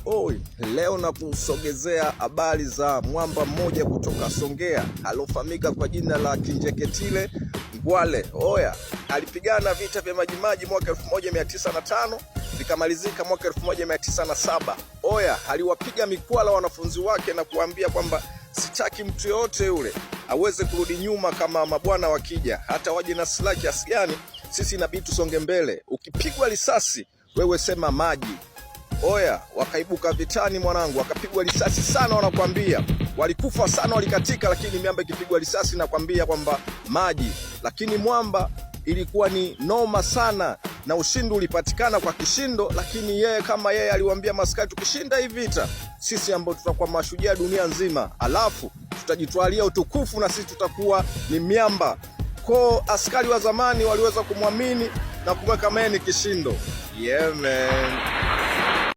Oi. Leo na kusogezea habari za mwamba mmoja kutoka Songea alofahamika kwa jina la Kinjeketile Ngwale. Alipigana vita vya Majimaji mwaka 1905 vikamalizika mwaka 1907. Aliwapiga mikwala wanafunzi wake na kuambia kwamba sitaki mtu yote yule aweze kurudi nyuma, kama mabwana wakija hata waje na silaha kiasi gani, sisi inabidi tusonge mbele. Ukipigwa risasi wewe sema maji. Wakaibuka vitani mwanangu, wakapigwa risasi sana, wanakuambia walikufa sana, walikatika, lakini miamba ikipigwa risasi nakwambia kwamba maji. Lakini mwamba ilikuwa ni noma sana na ushindi ulipatikana kwa kishindo, lakini yeye kama yeye aliwaambia maskari, tukishinda hii vita sisi ambao tutakuwa mashujaa dunia nzima, alafu tutajitwalia utukufu na sisi tutakuwa ni miamba. Kwa askari wa zamani waliweza kumwamini na kumweka kama ni kishindo. Yeah man.